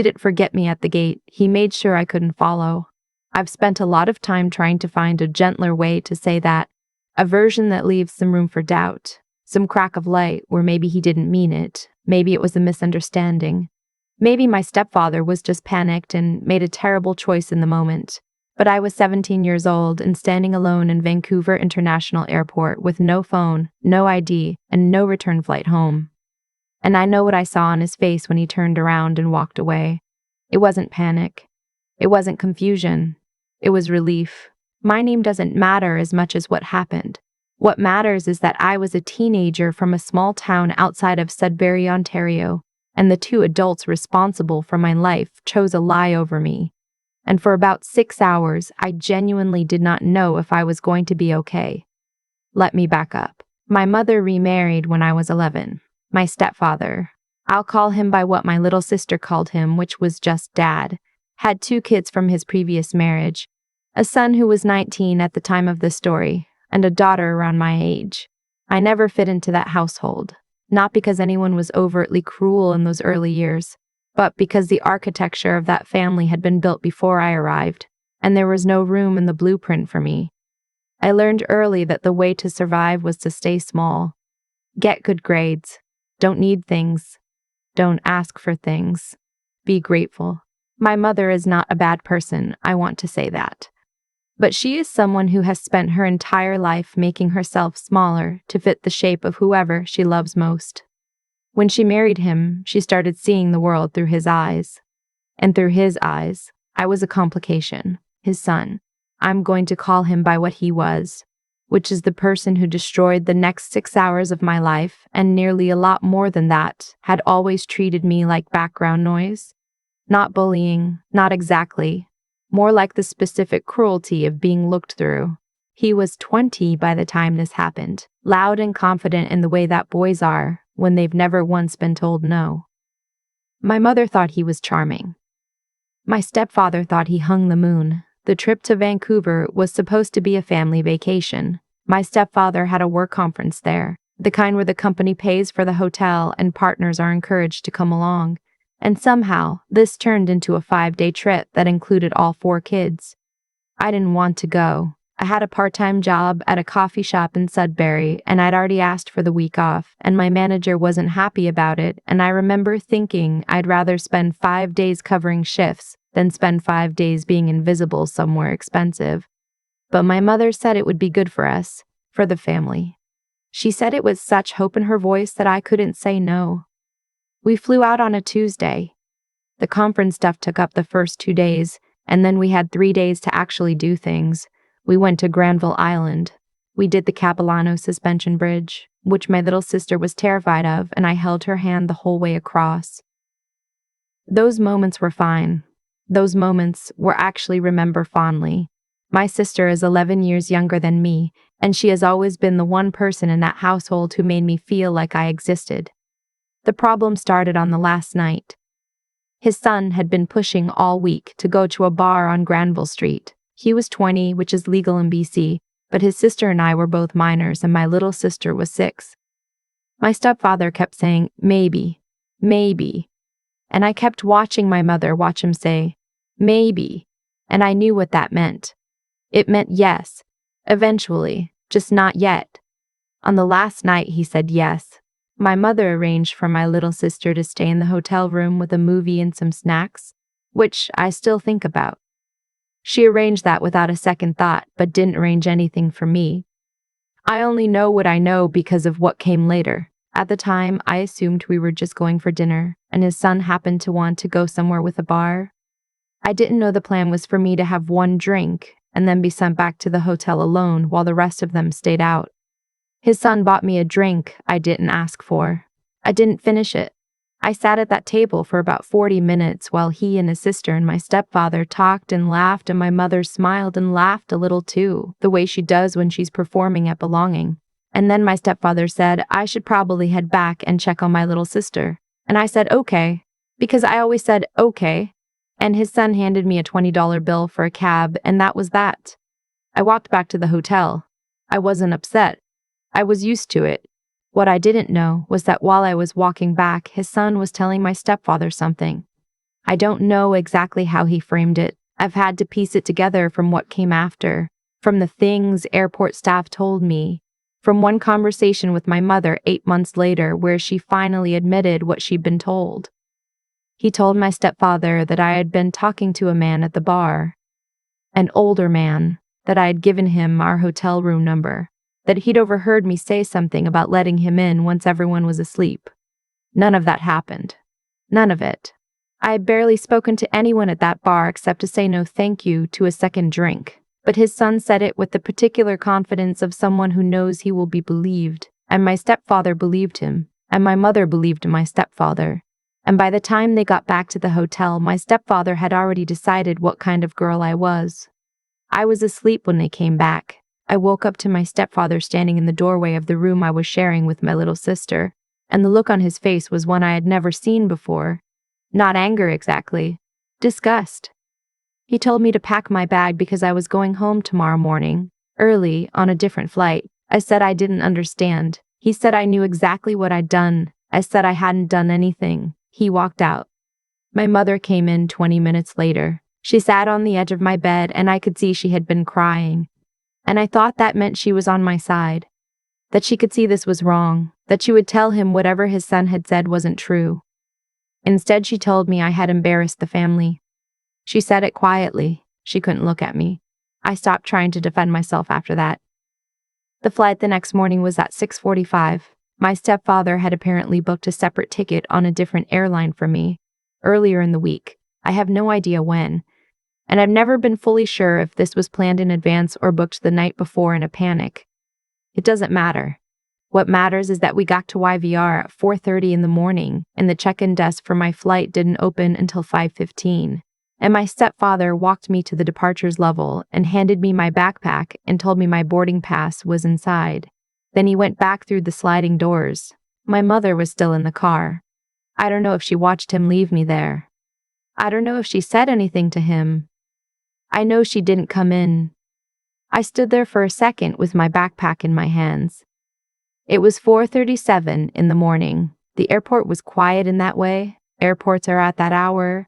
didn't forget me at the gate. He made sure I couldn't follow. I've spent a lot of time trying to find a gentler way to say that, a version that leaves some room for doubt, some crack of light where maybe he didn't mean it, maybe it was a misunderstanding. Maybe my stepfather was just panicked and made a terrible choice in the moment. But I was 17 years old and standing alone in Vancouver International Airport with no phone, no ID, and no return flight home. And I know what I saw on his face when he turned around and walked away. It wasn't panic. It wasn't confusion. It was relief. My name doesn't matter as much as what happened. What matters is that I was a teenager from a small town outside of Sudbury, Ontario, and the two adults responsible for my life chose a lie over me. And for about 6 hours, I genuinely did not know if I was going to be okay. Let me back up. My mother remarried when I was 11. My stepfather, I'll call him by what my little sister called him, which was just Dad, had 2 kids from his previous marriage, a son who was 19 at the time of the story, and a daughter around my age. I never fit into that household, not because anyone was overtly cruel in those early years, but because the architecture of that family had been built before I arrived, and there was no room in the blueprint for me. I learned early that the way to survive was to stay small, get good grades, don't need things, don't ask for things, be grateful. My mother is not a bad person, I want to say that. But she is someone who has spent her entire life making herself smaller to fit the shape of whoever she loves most. When she married him, she started seeing the world through his eyes. And through his eyes, I was a complication, his son. I'm going to call him by what he was, which is the person who destroyed the next 6 hours of my life and nearly a lot more than that, had always treated me like background noise. Not bullying, not exactly. More like the specific cruelty of being looked through. He was 20 by the time this happened, loud and confident in the way that boys are when they've never once been told no. My mother thought he was charming. My stepfather thought he hung the moon. The trip to Vancouver was supposed to be a family vacation. My stepfather had a work conference there, the kind where the company pays for the hotel and partners are encouraged to come along. And somehow, this turned into a 5-day trip that included all 4 kids. I didn't want to go. I had a part-time job at a coffee shop in Sudbury, and I'd already asked for the week off, and my manager wasn't happy about it, and I remember thinking I'd rather spend 5 days covering shifts than spend 5 days being invisible somewhere expensive. But my mother said it would be good for us, for the family. She said it with such hope in her voice that I couldn't say no. We flew out on a Tuesday. The conference stuff took up the first 2 days, and then we had 3 days to actually do things. We went to Granville Island. We did the Capilano suspension bridge, which my little sister was terrified of, and I held her hand the whole way across. Those moments were fine. Those moments were actually remember fondly. My sister is 11 years younger than me, and she has always been the one person in that household who made me feel like I existed. The problem started on the last night. His son had been pushing all week to go to a bar on Granville Street. He was 20, which is legal in BC, but his sister and I were both minors and my little sister was 6. My stepfather kept saying, maybe, maybe. And I kept watching my mother watch him say, maybe. And I knew what that meant. It meant yes, eventually, just not yet. On the last night, he said yes. My mother arranged for my little sister to stay in the hotel room with a movie and some snacks, which I still think about. She arranged that without a second thought, but didn't arrange anything for me. I only know what I know because of what came later. At the time, I assumed we were just going for dinner, and his son happened to want to go somewhere with a bar. I didn't know the plan was for me to have 1 drink and then be sent back to the hotel alone while the rest of them stayed out. His son bought me a drink I didn't ask for. I didn't finish it. I sat at that table for about 40 minutes while he and his sister and my stepfather talked and laughed, and my mother smiled and laughed a little too, the way she does when she's performing at Belonging. And then my stepfather said I should probably head back and check on my little sister. And I said okay, because I always said okay. And his son handed me a $20 bill for a cab, and that was that. I walked back to the hotel. I wasn't upset. I was used to it. What I didn't know was that while I was walking back, his son was telling my stepfather something. I don't know exactly how he framed it. I've had to piece it together from what came after, from the things airport staff told me, from one conversation with my mother 8 months later where she finally admitted what she'd been told. He told my stepfather that I had been talking to a man at the bar, an older man, that I had given him our hotel room number, that he'd overheard me say something about letting him in once everyone was asleep. None of that happened. None of it. I had barely spoken to anyone at that bar except to say no thank you to a second drink. But his son said it with the particular confidence of someone who knows he will be believed, and my stepfather believed him, and my mother believed my stepfather. And by the time they got back to the hotel, my stepfather had already decided what kind of girl I was. I was asleep when they came back. I woke up to my stepfather standing in the doorway of the room I was sharing with my little sister, and the look on his face was one I had never seen before. Not anger exactly. Disgust. He told me to pack my bag because I was going home tomorrow morning, early, on a different flight. I said I didn't understand. He said I knew exactly what I'd done. I said I hadn't done anything. He walked out. My mother came in 20 minutes later. She sat on the edge of my bed and I could see she had been crying. And I thought that meant she was on my side. That she could see this was wrong. That she would tell him whatever his son had said wasn't true. Instead, she told me I had embarrassed the family. She said it quietly. She couldn't look at me. I stopped trying to defend myself after that. The flight the next morning was at 6:45. My stepfather had apparently booked a separate ticket on a different airline for me, earlier in the week. I have no idea when. And I've never been fully sure if this was planned in advance or booked the night before in a panic. It doesn't matter. What matters is that we got to YVR at 4:30 in the morning, and the check-in desk for my flight didn't open until 5:15. And my stepfather walked me to the departures level and handed me my backpack and told me my boarding pass was inside. Then he went back through the sliding doors. My mother was still in the car. I don't know if she watched him leave me there. I don't know if she said anything to him. I know she didn't come in. I stood there for a second with my backpack in my hands. It was 4:37 in the morning. The airport was quiet in that way. Airports are at that hour.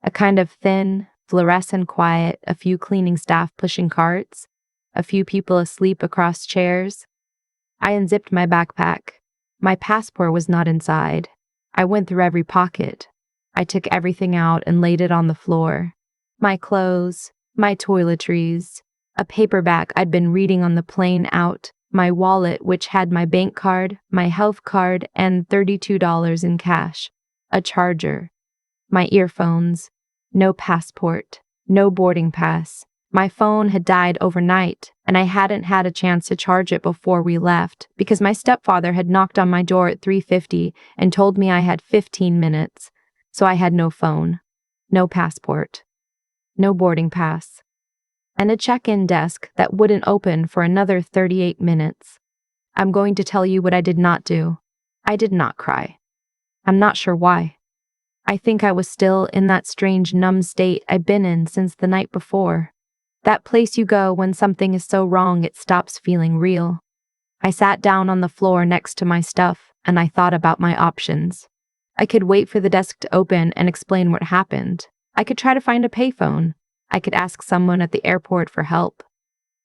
A kind of thin, fluorescent quiet, a few cleaning staff pushing carts, a few people asleep across chairs. I unzipped my backpack. My passport was not inside. I went through every pocket. I took everything out and laid it on the floor. My clothes, my toiletries, a paperback I'd been reading on the plane out, my wallet which had my bank card, my health card, and $32 in cash, a charger. My earphones, no passport, no boarding pass. My phone had died overnight, and I hadn't had a chance to charge it before we left because my stepfather had knocked on my door at 3:50 and told me I had 15 minutes, so I had no phone, no passport, no boarding pass, and a check-in desk that wouldn't open for another 38 minutes. I'm going to tell you what I did not do. I did not cry. I'm not sure why. I think I was still in that strange numb state I'd been in since the night before. That place you go when something is so wrong it stops feeling real. I sat down on the floor next to my stuff and I thought about my options. I could wait for the desk to open and explain what happened. I could try to find a payphone. I could ask someone at the airport for help.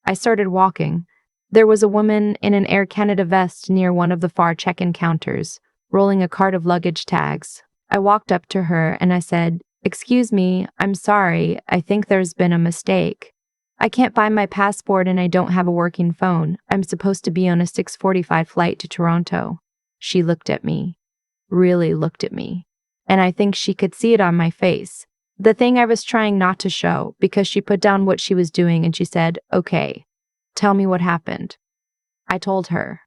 I started walking. There was a woman in an Air Canada vest near one of the far check-in counters, rolling a cart of luggage tags. I walked up to her and I said, "Excuse me, I'm sorry, I think there's been a mistake. I can't find my passport and I don't have a working phone. I'm supposed to be on a 6:45 flight to Toronto." She looked at me, really looked at me, and I think she could see it on my face. The thing I was trying not to show, because she put down what she was doing and she said, "Okay, tell me what happened." I told her.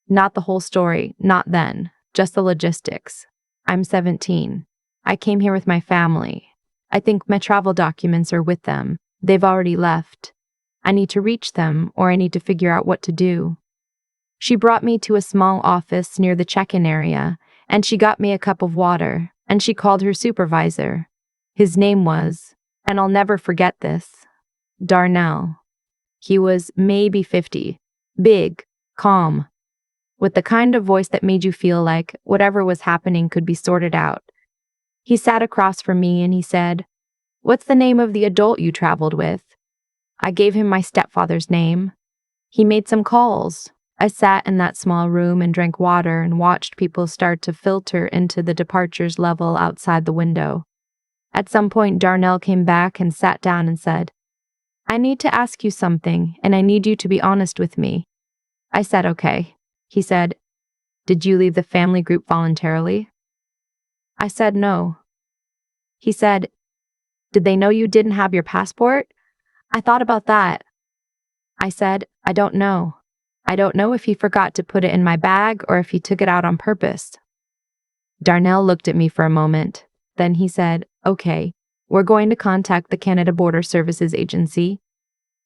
Not the whole story, not then, just the logistics. I'm 17. I came here with my family. I think my travel documents are with them. They've already left. I need to reach them, or I need to figure out what to do. She brought me to a small office near the check-in area, and she got me a cup of water, and she called her supervisor. His name was, and I'll never forget this, Darnell. He was maybe 50, big, calm, with the kind of voice that made you feel like whatever was happening could be sorted out. He sat across from me and he said, "What's the name of the adult you traveled with?" I gave him my stepfather's name. He made some calls. I sat in that small room and drank water and watched people start to filter into the departures level outside the window. At some point, Darnell came back and sat down and said, "I need to ask you something, and I need you to be honest with me." I said, "Okay." He said, "Did you leave the family group voluntarily?" I said, "No." He said, "Did they know you didn't have your passport?" I thought about that. I said, "I don't know. I don't know if he forgot to put it in my bag or if he took it out on purpose." Darnell looked at me for a moment. Then he said, "Okay, we're going to contact the Canada Border Services Agency."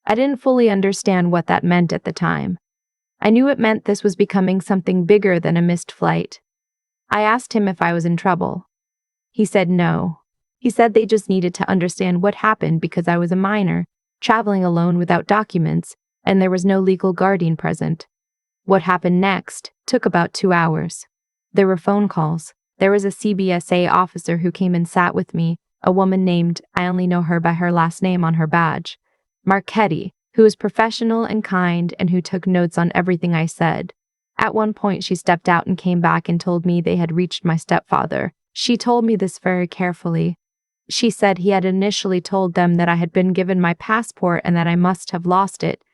I didn't fully understand what that meant at the time. I knew it meant this was becoming something bigger than a missed flight. I asked him if I was in trouble. He said no. He said they just needed to understand what happened because I was a minor, traveling alone without documents, and there was no legal guardian present. What happened next took about 2 hours. There were phone calls. There was a CBSA officer who came and sat with me, a woman named, I only know her by her last name on her badge, Marchetti, who was professional and kind and who took notes on everything I said. At one point, she stepped out and came back and told me they had reached my stepfather. She told me this very carefully. She said he had initially told them that I had been given my passport and that I must have lost it.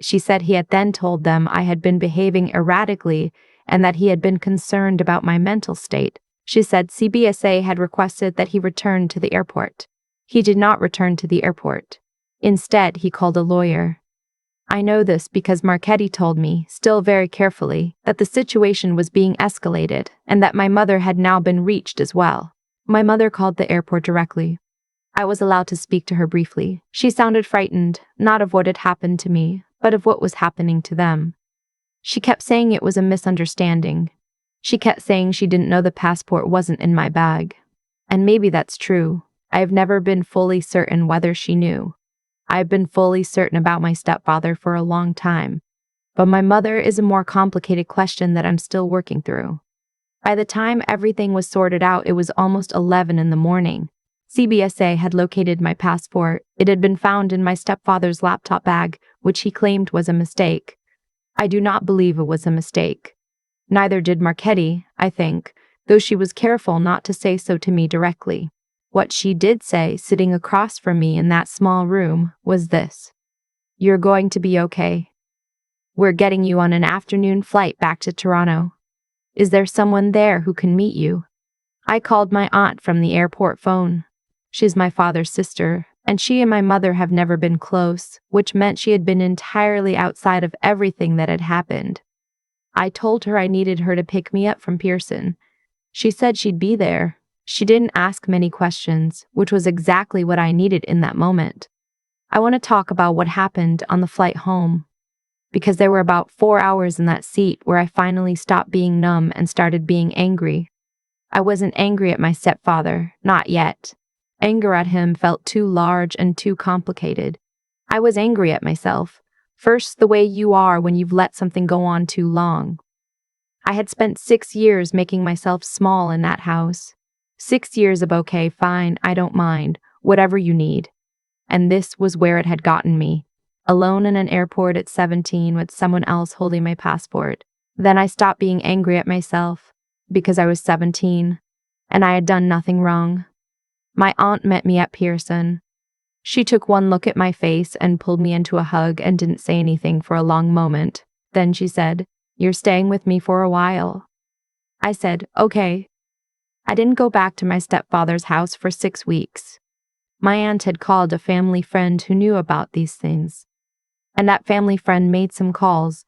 She said he had then told them I had been behaving erratically and that he had been concerned about my mental state. She said CBSA had requested that he return to the airport. He did not return to the airport. Instead, he called a lawyer. I know this because Marchetti told me, still very carefully, that the situation was being escalated and that my mother had now been reached as well. My mother called the airport directly. I was allowed to speak to her briefly. She sounded frightened, not of what had happened to me, but of what was happening to them. She kept saying it was a misunderstanding. She kept saying she didn't know the passport wasn't in my bag. And maybe that's true. I have never been fully certain whether she knew. I've been fully certain about my stepfather for a long time. But my mother is a more complicated question that I'm still working through. By the time everything was sorted out, it was almost 11 in the morning. CBSA had located my passport. It had been found in my stepfather's laptop bag, which he claimed was a mistake. I do not believe it was a mistake. Neither did Marchetti, I think, though she was careful not to say so to me directly. What she did say, sitting across from me in that small room, was this: "You're going to be okay. We're getting you on an afternoon flight back to Toronto. Is there someone there who can meet you?" I called my aunt from the airport phone. She's my father's sister, and she and my mother have never been close, which meant she had been entirely outside of everything that had happened. I told her I needed her to pick me up from Pearson. She said she'd be there. She didn't ask many questions, which was exactly what I needed in that moment. I want to talk about what happened on the flight home, because there were about 4 hours in that seat where I finally stopped being numb and started being angry. I wasn't angry at my stepfather, not yet. Anger at him felt too large and too complicated. I was angry at myself. First, the way you are when you've let something go on too long. I had spent 6 years making myself small in that house. 6 years of okay, fine, I don't mind, whatever you need. And this was where it had gotten me. Alone in an airport at 17 with someone else holding my passport. Then I stopped being angry at myself because I was 17 and I had done nothing wrong. My aunt met me at Pearson. She took one look at my face and pulled me into a hug and didn't say anything for a long moment. Then she said, "You're staying with me for a while." I said, "Okay." I didn't go back to my stepfather's house for 6 weeks. My aunt had called a family friend who knew about these things. And that family friend made some calls.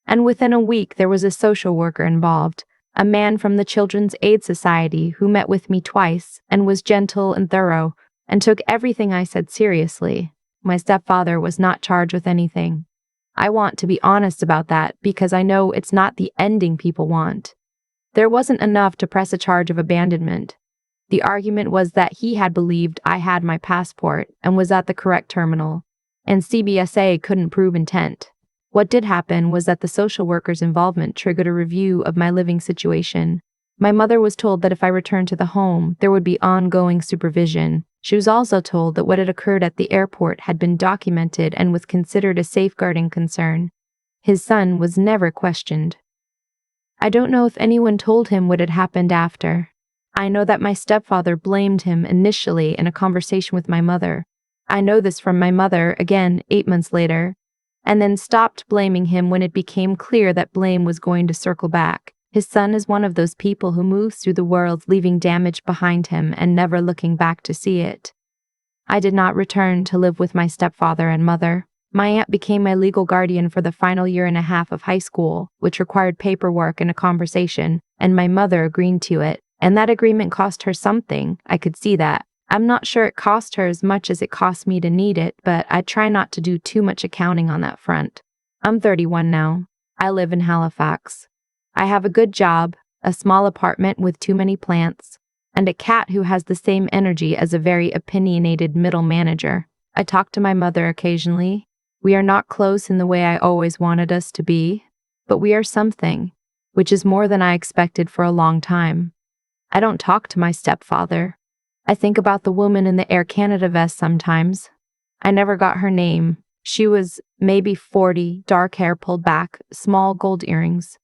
And within a week, there was a social worker involved, a man from the Children's Aid Society who met with me twice and was gentle and thorough and took everything I said seriously. My stepfather was not charged with anything. I want to be honest about that because I know it's not the ending people want. There wasn't enough to press a charge of abandonment. The argument was that he had believed I had my passport and was at the correct terminal, and CBSA couldn't prove intent. What did happen was that the social worker's involvement triggered a review of my living situation. My mother was told that if I returned to the home, there would be ongoing supervision. She was also told that what had occurred at the airport had been documented and was considered a safeguarding concern. His son was never questioned. I don't know if anyone told him what had happened after. I know that my stepfather blamed him initially in a conversation with my mother. I know this from my mother, again, 8 months later, and then stopped blaming him when it became clear that blame was going to circle back. His son is one of those people who moves through the world leaving damage behind him and never looking back to see it. I did not return to live with my stepfather and mother. My aunt became my legal guardian for the final year and a half of high school, which required paperwork and a conversation, and my mother agreed to it. And that agreement cost her something, I could see that. I'm not sure it cost her as much as it cost me to need it, but I try not to do too much accounting on that front. I'm 31 now. I live in Halifax. I have a good job, a small apartment with too many plants, and a cat who has the same energy as a very opinionated middle manager. I talk to my mother occasionally. We are not close in the way I always wanted us to be, but we are something, which is more than I expected for a long time. I don't talk to my stepfather. I think about the woman in the Air Canada vest sometimes. I never got her name. She was maybe 40, dark hair pulled back, small gold earrings.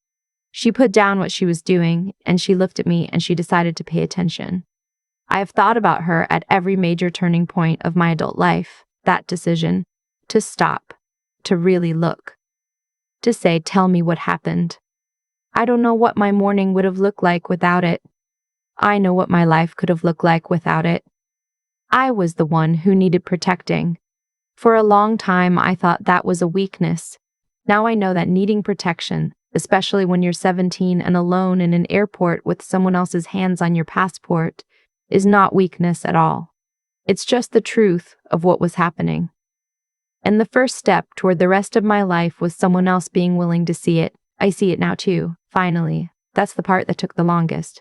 She put down what she was doing, and she looked at me and she decided to pay attention. I have thought about her at every major turning point of my adult life, that decision, to stop, to really look, to say, tell me what happened. I don't know what my morning would have looked like without it. I know what my life could have looked like without it. I was the one who needed protecting. For a long time, I thought that was a weakness. Now I know that needing protection, especially when you're 17 and alone in an airport with someone else's hands on your passport, is not weakness at all. It's just the truth of what was happening. And the first step toward the rest of my life was someone else being willing to see it. I see it now too, finally. That's the part that took the longest.